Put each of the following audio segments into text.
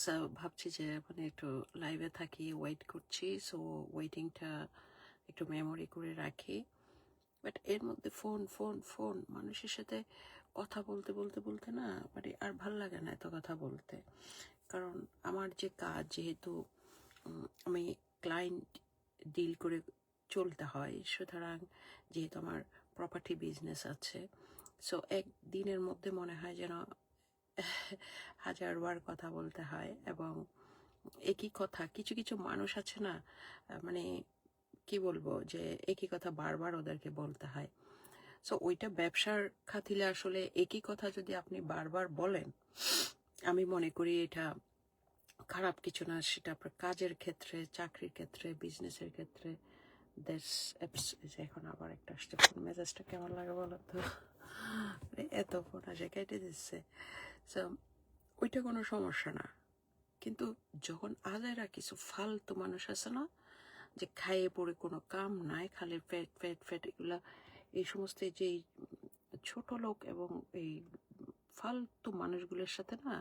So ভাবছি যে মানে একটু লাইভে থাকি, ওয়েট করছি। সো ওয়েটিংটা একটু মেমোরি করে রাখি। বাট এর মধ্যে ফোন ফোন ফোন মানুষের সাথে কথা বলতে বলতে বলতে না মানে আর ভাল লাগে না এত কথা বলতে। কারণ আমার যে কাজ, যেহেতু আমি ক্লায়েন্ট ডিল করে চলতে হয়, সুতরাং যেহেতু আমার প্রপার্টি বিজনেস আছে, সো একদিনের মধ্যে মনে হয় যেন 1000বার কথা বলতে হয়। এবং একই কথা, কিছু কিছু মানুষ আছে না, মানে কি বলবো, যে একই কথা বারবার ওদেরকে বলতে হয়। সো ওইটা ব্যবসার খাতিলে আসলে একই কথা যদি আপনি বারবার বলেন, আমি মনে করি এটা খারাপ কিছু না। সেটা আপনার কাজের ক্ষেত্রে, চাকরির ক্ষেত্রে, বিজনেসের ক্ষেত্রে। এখন আবার একটা আসছে ফোন, মেজাজটা কেমন লাগে বলো তো, এত ফোন আসে, কেটে দিচ্ছে। সো ওইটা কোনো সমস্যা না, কিন্তু যখন আজাইরা কিছু ফালতু মানুষ আছে না, যে খাইয়ে পড়ে কোনো কাম নাই, খালি ফ্যাট ফ্যাট ফ্যাট, এগুলা এই সমস্ত যে ছোট লোক এবং এই ফালতু মানুষগুলোর সাথে না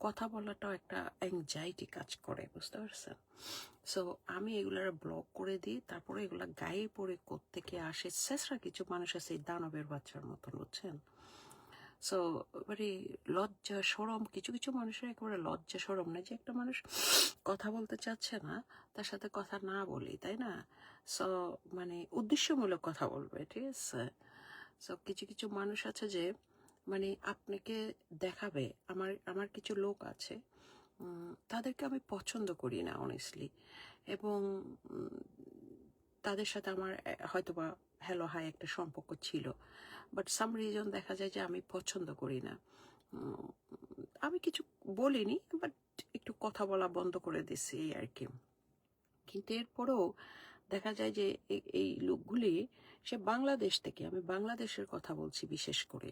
কথা বলাটাও একটা অ্যাংজাইটি কাজ করে, বুঝতে পারছেন? সো আমি এগুলার ব্লক করে দিই। তারপরে এগুলা গায়ে পড়ে কোত্থেকে আসে, শেষরা কিছু মানুষ আছে এই দানবের বাচ্চার মতন, বুঝছেন? সো এবারে লজ্জা সরম, কিছু কিছু মানুষের একেবারে লজ্জা সরম না, যে একটা মানুষ কথা বলতে চাচ্ছে না, তার সাথে কথা না বলি, তাই না? সো মানে উদ্দেশ্যমূলক কথা বলবে, ঠিক আছে? সো কিছু কিছু মানুষ আছে যে মানে আপনাকে দেখাবে। আমার আমার কিছু লোক আছে, তাদেরকে আমি পছন্দ করি না অনেস্টলি। এবং তাদের সাথে আমার হয়তোবা হ্যালো হাই একটা সম্পর্ক ছিল, বাট সাম রিজন দেখা যায় যে আমি পছন্দ করি না। আমি কিছু বলিনি, বাট একটু কথা বলা বন্ধ করে দিছি এই আর কি। কিন্তু এরপরেও দেখা যায় যে এই লোকগুলি, সে বাংলাদেশ থেকে, আমি বাংলাদেশের কথা বলছি বিশেষ করে,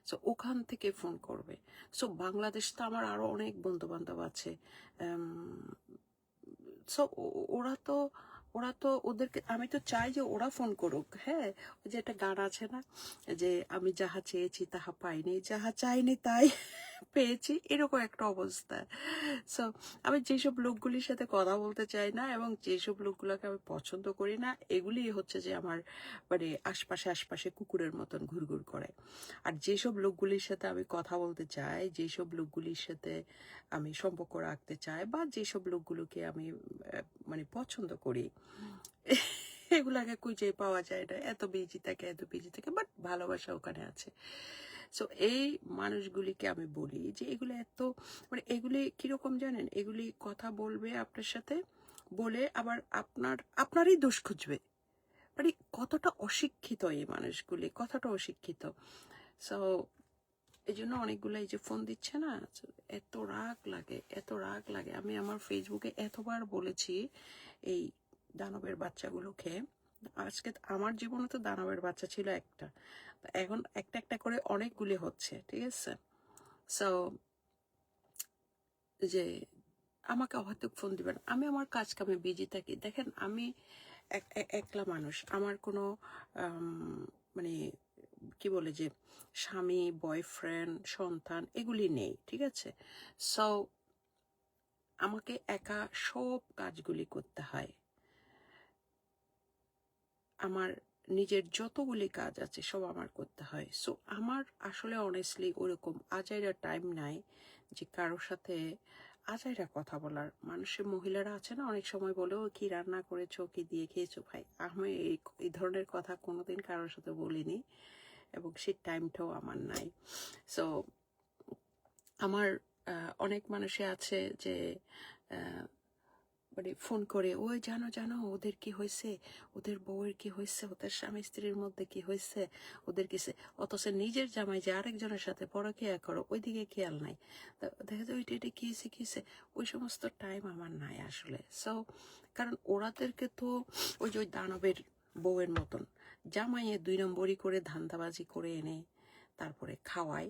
সো ওখান থেকে ফোন করবে। সো বাংলাদেশ তো আমার আরো অনেক বন্ধু বান্ধব আছে। সো ওরা তো ওদেরকে আমি তো চাই যে ওরা ফোন করুক। হ্যাঁ, ওই যে একটা গান আছে না, যে আমি যাহা চেয়েছি তাহা পাইনি, যাহা চাইনি তাই পেয়েছি, এরকম একটা অবস্থা। সো আমি যেসব লোকগুলির সাথে কথা বলতে চাই না এবং যেসব লোকগুলোকে আমি পছন্দ করি না, এগুলি হচ্ছে যে আমার মানে আশপাশে আশপাশে কুকুরের মতন ঘুরঘুর করে। আর যেসব লোকগুলির সাথে আমি কথা বলতে চাই, যেসব লোকগুলির সাথে আমি সম্পর্ক রাখতে চাই, বা যেসব লোকগুলোকে আমি মানে পছন্দ করি, এগুলাকে খুঁজে পাওয়া যায় না, এত বিজি থাকে, এত বিজি থাকে, বাট ভালোবাসা ওখানে আছে। সো এই মানুষগুলিকে আমি বলি যে এগুলো এত মানে এগুলি কিরকম জানেন, এগুলি কথা বলবে আপনার সাথে, বলে আবার আপনারই দোষ খুঁজবে। মানে কতটা অশিক্ষিত এই মানুষগুলি, কতটা অশিক্ষিত। সো এই জন্য অনেকগুলো এই যে ফোন দিচ্ছে না, এত রাগ লাগে, এত রাগ লাগে। আমি আমার ফেসবুকে এতবার বলেছি এই দানবের বাচ্চাগুলোকে। আজকে আমার জীবনে তো দানবের বাচ্চা ছিল একটা, এখন একটা একটা করে অনেকগুলি হচ্ছে, ঠিক আছে? সো যে আমাকে হয়তো ফোন দিবেন, আমি আমার কাজ কামে বিজি থাকি। দেখেন আমি একলা মানুষ, আমার কোনো মানে কি বলে যে স্বামী, বয়ফ্রেন্ড, সন্তান এগুলি নেই, ঠিক আছে? সো আমাকে একা সব কাজগুলি করতে হয়। আমার নিজের যতগুলি কাজ আছে সব আমার করতে হয়। সো আমার আসলে অনেস্টলি ওরকম আজাইরা টাইম নাই যে কারোর সাথে আজাইরা কথা বলার। মানুষের মহিলারা আছে না, অনেক সময় বলে ও কি রান্না করেছো, কি দিয়ে খেয়েছো। ভাই আমি এই ধরনের কথা কোনোদিন কারোর সাথে বলিনি, এবং সেই টাইমটাও আমার নাই। সো আমার অনেক মানুষে আছে যে মানে ফোন করে, ওই জানো জানো ওদের কি হয়েছে, ওদের বউয়ের কি হয়েছে, ওদের স্বামী স্ত্রীর মধ্যে কি হয়েছে, ওদের কিসে। অথচ নিজের জামাই যে আরেকজনের সাথে পরকীয়া করো, ওইদিকে খেয়াল নাই। দেখা যায় ওইটা এটা কি হয়েছে, ওই সমস্ত টাইম আমার নাই আসলে। সো কারণ ওরাদেরকে তো ওই যে ওই দানবের বউয়ের মতন জামাইয়ে 2 নম্বরই করে ধান্দাবাজি করে এনে তারপরে খাওয়ায়।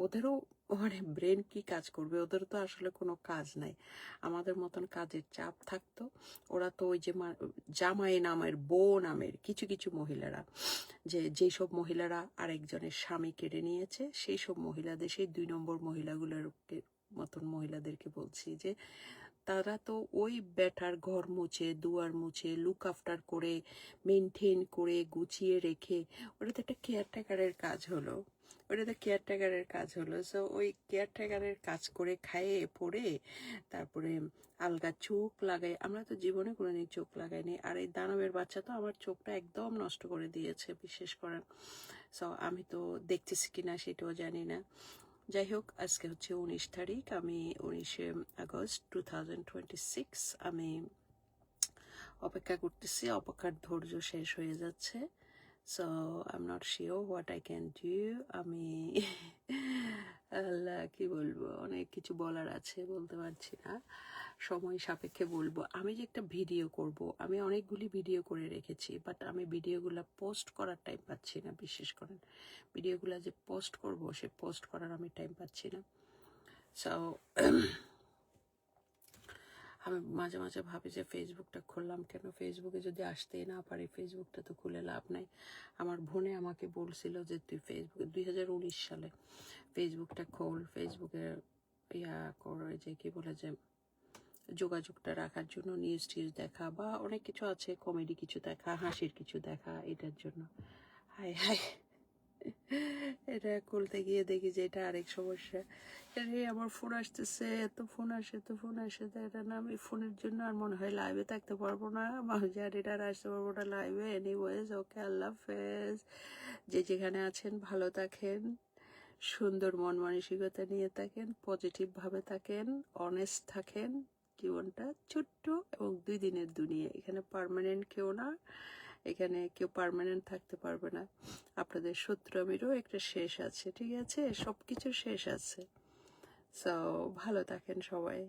ওদেরও মানে ব্রেন কি কাজ করবে, ওদের তো আসলে কোনো কাজ নাই। আমাদের মতন কাজের চাপ থাকতো। ওরা তো ওই যে জামাই নামের, বউ নামের কিছু কিছু মহিলারা, যেসব মহিলারা আরেকজনের স্বামী কেড়ে নিয়েছে, সেই সব মহিলাদের সেই 2 নম্বর মহিলাগুলোর সচেতন মহিলাদেরকে বলছি যে তারা তো ওই বেটার ঘর মুছে, দুয়ার মুছে, লুক আফটার করে, মেনটেন করে, গুছিয়ে রেখে, ওটা তো একটা কেয়ারটেকারের কাজ হলো। ওটা তো কেয়ারটেকারের কাজ হলো। সো ওই কেয়ারটেকারের কাজ করে খাইয়ে পড়ে তারপরে আলগা চোখ লাগাই। আমরা তো জীবনে কোনোদিন চোখ লাগাইনি। আর এই দানবের বাচ্চা তো আমার চোখটা একদম নষ্ট করে দিয়েছে, বিশ্বাস করেন। সো আমি তো দেখতেছি কিনা সেটাও জানি না। যাই হোক, আজকে হচ্ছে 19 তারিখ, আমি 19শে আগস্ট 2026। আমি অপেক্ষা করতেছি, অপেক্ষার ধৈর্য শেষ হয়ে যাচ্ছে। So I am not sure what I can do. আমি আল্লাহ কি বলবো, অনেক কিছু বলার আছে, বলতে পারছি না, সময় সাপেক্ষে বলবো। আমি যে একটা ভিডিও করব, আমি অনেকগুলি ভিডিও করে রেখেছি, বাট আমি ভিডিওগুলো পোস্ট করার টাইম পাচ্ছি না, বিশ্বাস করেন। ভিডিওগুলো যে পোস্ট করব, সে পোস্ট করার আমি টাইম পাচ্ছি না। সো আমি মাঝে মাঝে ভাবি যে ফেসবুকটা খুললাম কেন, ফেসবুকে যদি আসতেই না পারি, ফেসবুকটা তো খুলে লাভ নাই। আমার বোনে আমাকে বলছিল যে তুই ফেসবুকে 2019 সালে ফেসবুকটা খোল, ফেসবুকে ইয়া করে, যে কি বলে যে যোগাযোগটা রাখার জন্য, নিউজ টিউজ দেখা বা অনেক কিছু আছে, কমেডি কিছু দেখা, হাসির কিছু দেখা, এটার জন্য। হাই হাই, এটা খুলতে গিয়ে দেখি যে এটা আরেক সমস্যা। আরে আমার ফোন আসতেছে, এত ফোন আসে, তো ফোন আসে, তো এটা না, আমি ফোনের জন্য আর মনে হয় লাইভে থাকতে পারবো না, মানুষ আর এটা আর আসতে পারবো না লাইভে। এনিওয়েজ, ওকে, আল্লাহ হাফেজ। যে যেখানে আছেন ভালো থাকেন, সুন্দর মন মানসিকতা নিয়ে থাকেন, পজিটিভভাবে থাকেন, অনেস্ট থাকেন। জীবনটা ছোট্ট এবং 2 দিনের দুনিয়া, এখানে পার্মানেন্ট কেউ না, এখানে কেউ পার্মানেন্ট থাকতে পারবে না। আপনাদের শত্রুমিরও একটা শেষ আছে, ঠিক আছে, সব কিছু শেষ আছে। সো ভালো থাকেন সবাই।